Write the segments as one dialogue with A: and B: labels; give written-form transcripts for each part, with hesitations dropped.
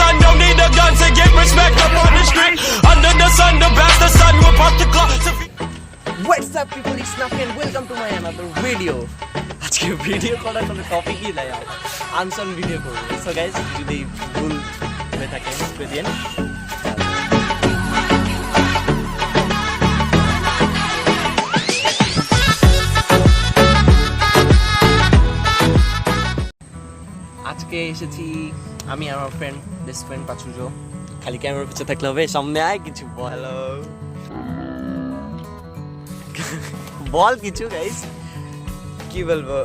A: son, don't need a gun to get respect up on the street. Under the sun, the bastard son, we're about to clock.
B: What's up people, it's Nafi and welcome to my another video. আজকে video করার কোনো টপিকই নাই, আনসান video করবো। So guys, যদি ভুল হয়ে থাকে করে দিন। আজকে এসেছি আমি আর আমার ফ্রেন্ড, বেস্ট ফ্রেন্ড পাচুজো। খালি ক্যামেরার পিছনে থাকলে হবে, সামনে আয় কিছু বল। বল কিছু গাইস, কি বলবো,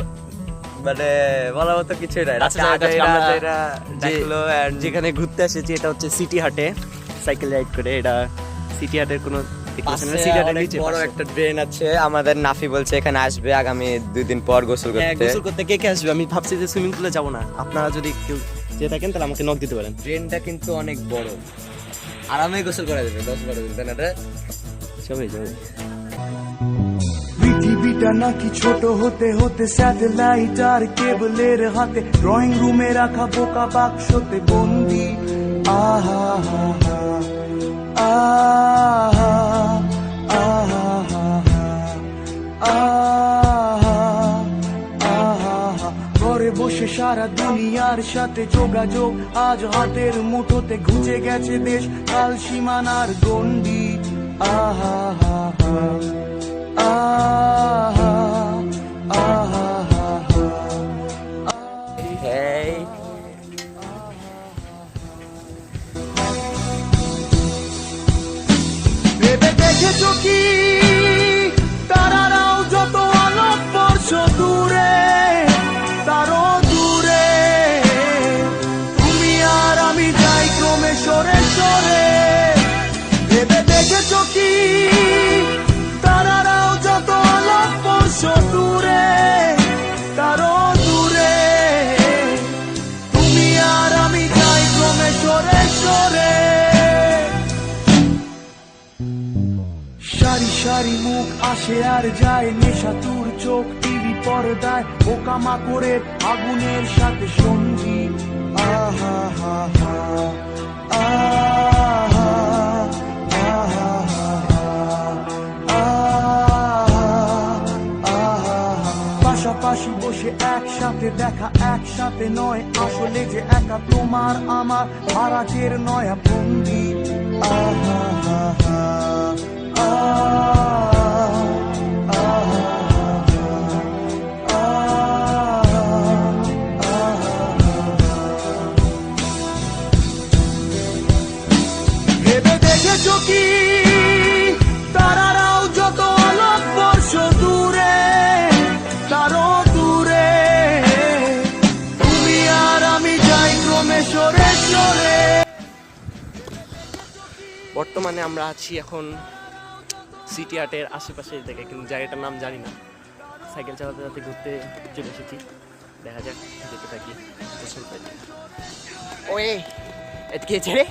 B: মানে বলার মতো কিছুই নাই। যেখানে ঘুরতে এসেছি এটা হচ্ছে সিটি হাটে, সাইকেল রাইড করে। এটা সিটি হাটের কোনো বড় একটা ড্রেন আছে। আমাদের নাফি বলছে এখানে আসবে আগামী 2 দিন পর গোসল করতে। কে কে আসবে? আমি ভাবছি যে সুইমিং পুলে যাবো না। আপনারা যদি কেউ যেতে থাকেন তাহলে আমাকে নক দিতে পারেন। ড্রেনটা কিন্তু অনেক বড়, আরামে গোসল করা যাবে 10-12 দিন। তাই না? সবাই যাবে।
C: পৃথিবীটা নাকি ছোট হতে হতে স্যাটেলাইট আর কেবলের হাতে, ড্রয়িং রুমে রাখা বোকা বাক্সতে বন্দি। আহা হা হা আহা আহা আহা ঘরে বসে সারা দুনিয়ার সাথে যোগাযোগ, আজ হাতের মুঠোতে ঘুচে গেছে দেশ কাল সীমানার গন্ডি। আহা হা হা আহা আহা
B: হেই
C: ভেবে দেখেছো কি তারারাও যত আলোক বর্ষ দূরে, তারও দূরে তুমি আর আমি যাই ক্রমে সরে সরে। ভেবে দেখেছো কি তারারাও যত আলোক বর্ষ দূরে, তারও দূরে তুমি আর আমি যাই ক্রমে সরে সরে। সারি সারি মুখ আসে আর যায়, নেশাতুর চোখ টিভি পর্দায়, পোকামাকড়ের আগুনের সাথে সঙ্গী। আহা হা হা আহা আহা আহা পাশাপাশি বসে একসাথে দেখা, একসাথে নয় আসলে যে একা তোমার আমার ভাড়াটের নয়া ভঙ্গি। আহা হা হা ভেবে দেখেছো কি তারারাও যত আলোক বর্ষ দূরে, তারও দূরে তুমি আর আমি যাই ক্রমে সরে সরে।
B: বর্তমানে আমরা আছি এখন সিটি হাটের আশেপাশে থেকে, কিন্তু জায়গাটার নাম জানি না। সাইকেল চালাতে চালাতে ঘুরতে চলে এসেছি, দেখা যাক যেতে থাকি। ওয়ে এদিকে ছেড়ে,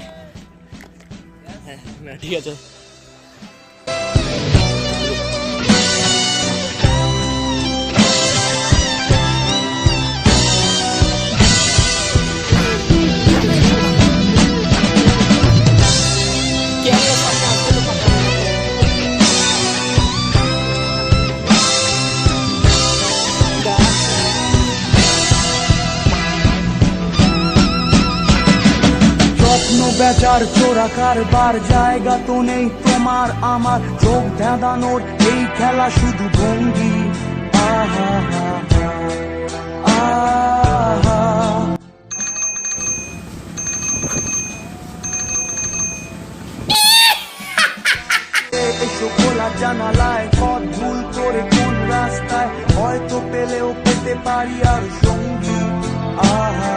B: হ্যাঁ না ঠিক আছে।
C: বেচার চোরা কারবার জায়গা তো নেই তোমার আমার, চোখ ধাঁধানোর এই খেলা শুধু ভঙ্গি। আহা হা আহা এসো খোলা জানালায়, পথ ভুল করে কোন রাস্তায়, হয়তো পেলেও পেতে পারি আর সঙ্গী। আহা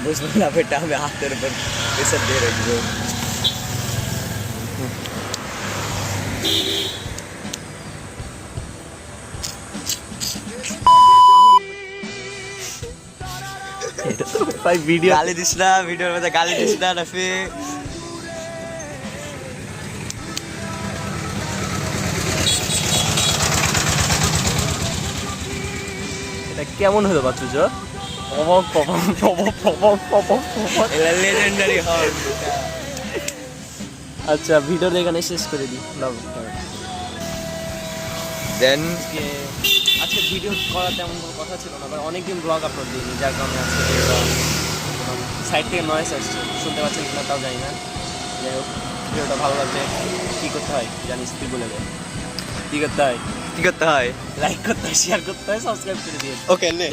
B: বুঝবো না বেটা, আমি হাতের উপর প্রেসার দিয়ে রাখবো। ভিডিও গালি দিস না, ভিডিওর মধ্যে গালি দিস না নাফি। এটা কেমন হলো বাচ্চুজ? এটা লেজেন্ডারি হর্ন।
D: আচ্ছা ভিডিওটা এখানে শেষ করে দিই ব্লগ।
B: দেন
D: আজকে ভিডিও করার তেমন কোনো কথা ছিল না, কারণ অনেকদিন ব্লগ আপলোড দিইনি, যার কারণে আজকে সাইড থেকে নয়েস আসছে, শুনতে পাচ্ছেন কিনা তাও জানি না। যাই হোক, ভিডিওটা ভালো লাগলে কী করতে হয় জানিস, তুই বলে দে কী করতে হয়।
B: কি করতে হয়?
D: লাইক করতে হয়, শেয়ার করতে হয়, সাবস্ক্রাইব করে দিয়ে।
B: ওকে নে